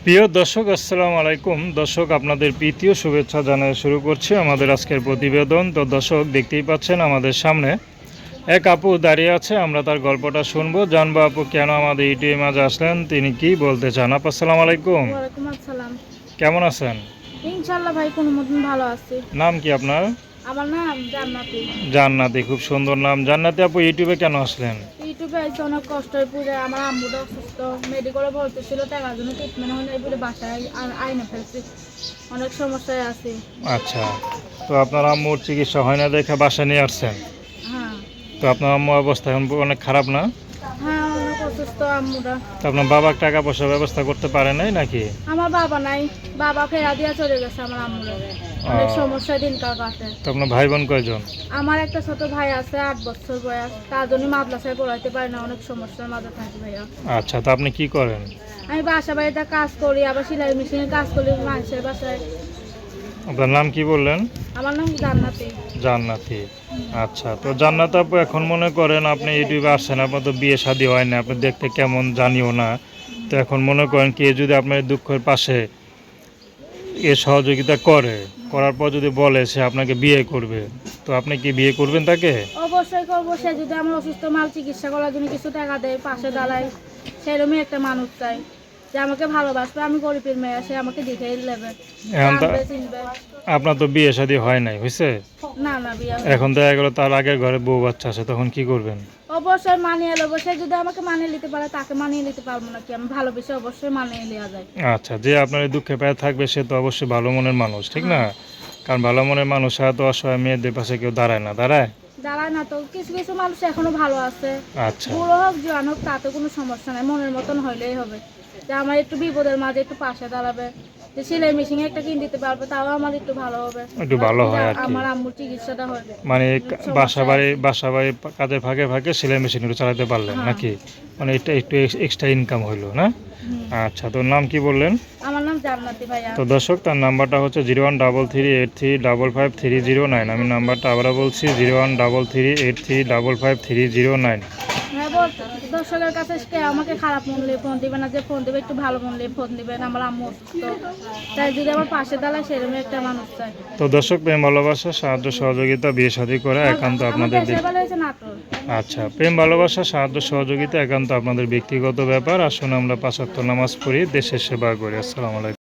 প্রিয় দর্শক, আসসালামু আলাইকুম। দর্শক, আপনাদের প্রীতীয় শুভেচ্ছা জানিয়ে শুরু করছি আমাদের আজকের প্রতিবেদন। তো দর্শক, দেখতেই পাচ্ছেন আমাদের সামনে এক আপু দাঁড়িয়ে আছে। আমরা তার গল্পটা শুনবো, জানবো আপু কেন আমাদের ইউটিউবে মাঝে আসলেন, তিনি কি বলতে চান। আপু, আসসালামু আলাইকুম। ওয়ালাইকুম আসসালাম। কেমন আছেন? ইনশাআল্লাহ ভাই কোনো মতন ভালো আছি। নাম কি আপনার? আমার নাম জান্নাতি। জান্নাতি, খুব সুন্দর নাম। জান্নাতি আপু, ইউটিউবে কেন আসলেন? ইউটিউবে আইসে অনেক কষ্ট হয়ে পড়ে আমার আম্মুটা অসুস্থ, মেডিকেলে ভর্তি ছিল, টাকার জন্য ট্রিটমেন্ট হয় নাই বলে বাসায় আইনে ফেলছি। অনেক সমস্যায় আছি। আচ্ছা, তো আপনার আম্মুর চিকিৎসা হয় না দেখে বাসায় নিয়ে আসছেন। হ্যাঁ তো আপনার আম্মুর অবস্থা এখন অনেক খারাপ না? হ্যাঁ অনেক অসুস্থ আম্মুটা। তো আপনার বাবার টাকা পয়সার ব্যবস্থা করতে পারে নাই নাকি? আমার বাবা নাই, বাবা ফেরা দিয়া চলে গেছে আমার আম্মুরা। অনেক সমস্যায় দিনকাল কাটে। তো আপনার ভাই বোন কয়জন? আমার একটা ছোট ভাই আছে, 8 বছর বয়স, তার জন্য মাদ্রাসায় পড়াইতে পারি না, অনেক সমস্যার মাঝে থাকি ভাইয়া। আচ্ছা, তো আপনি কি করেন? আমি বাসা বাড়িতে কাজ করি, আবার সেলাই মেশিনে কাজ করি মানুষের বাসায়। আপনার নাম কি বললেন? আমার নাম জান্নাতি। জান্নাতি। আচ্ছা, তো জান্নাত আপু, এখন মনে করেন আপনি ইউটিউবে আসছেন, আপনার তো বিয়ে শাদী হয় না, আপনি দেখতে কেমন জানিও না। তো এখন মনে করেন কে যদি আপনার দুঃখের পাশে এ সহযোগিতা করার পর যদি বলে সে আপনাকে বিয়ে করবে, তো আপনি কি বিয়ে করবেন তাকে? অবশ্যই করবো। সে যদি আমার অসুস্থ মাল চিকিৎসা করার জন্য কিছু টাকা দেয়, পাশে দাঁড়ায়, সেরকমই একটা মানুষ চাই যে আমাকে ভালোবাসবে। আমি গরিবের মেয়ে, সে আমাকে দেখেই নেবে, এখন তো জানবে, চিনবে। আপনার তো বিয়ে শাদী হয় নাই, হয়েছে? না না, বিয়ে এখন দেখা গেলো তার আগের ঘরে বউ বাচ্চা আছে, তখন কি করবেন? অবশ্যই মানিয়ে নেবো। সে যদি আমাকে মানিয়ে নিতে পারে, তাকে মানিয়ে নিতে পারবো নাকি? আমি ভালোবেসে অবশ্যই মানিয়ে নেওয়া যায়। আচ্ছা, যে আপনার এই দুঃখে পায়ে থাকবে সে তো অবশ্যই ভালো মনের মানুষ, ঠিক না? হ্যাঁ। কারণ ভালো মনের মানুষ ছাড়া তো অসহায় মেয়েদের পাশে কেউ দাঁড়ায় না, দাঁড়ায়? দাঁড়ায় না তো, কিছু কিছু মানুষ এখনো ভালো আছে। আচ্ছা, বুড়ো হোক জোয়ান হোক তাতে কোনো সমস্যা নাই, মনের মতন হইলেই হবে। যে আমার একটু বিপদের মাঝে একটু পাশে দাঁড়াবে, যে সেলাই মেশিনে একটা কিনে দিতে পারবে, তাও আমার একটু ভালো হবে। একটু ভালো হয় আর কি। আমার আম্মুর চিকিৎসাটা হয়। মানে বাসা সমস্যা বাড়ি আছে। কাজের ফাঁকে ফাঁকে সেলাই মেশিনগুলো চালাতে পারলেন হ্যাঁ। নাকি? মানে এটা একটু এক্সট্রা ইনকাম হইলো না? হুম। আচ্ছা, তো নাম কি বললেন? আমার নাম জান্নাতি ভাইয়া। তো দর্শক, তার নাম্বারটা হচ্ছে 013383555309। আমি নাম্বারটা আবারও বলছি, 013383555309। হ্যাঁ বলতে দর্শকের কাছে কে আমাকে খারাপ মন নিয়ে ফোন দিবে না, যে ফোন দিবে একটু ভালো মন নিয়ে ফোন দিবেন। আমার আম্মু অসুস্থ, তাই যদি আমার পাশে দাঁড়ায় সেরকম একটা মানুষ চাই। তো দর্শক, প্রেম ভালোবাসা সাহায্য সহযোগিতা বিয়ে শাদী করা একান্ত আমার আপনাদের দেশের বেলা হয়েছে নাটোর। আচ্ছা, প্রেম ভালোবাসা সাহায্য সহযোগিতা একান্ত আপনাদের ব্যক্তিগত ব্যাপার। আসুন আমরা 5 ওয়াক্ত নামাজ পড়ি, দেশের সেবা করি। আসসালামু আলাইকুম।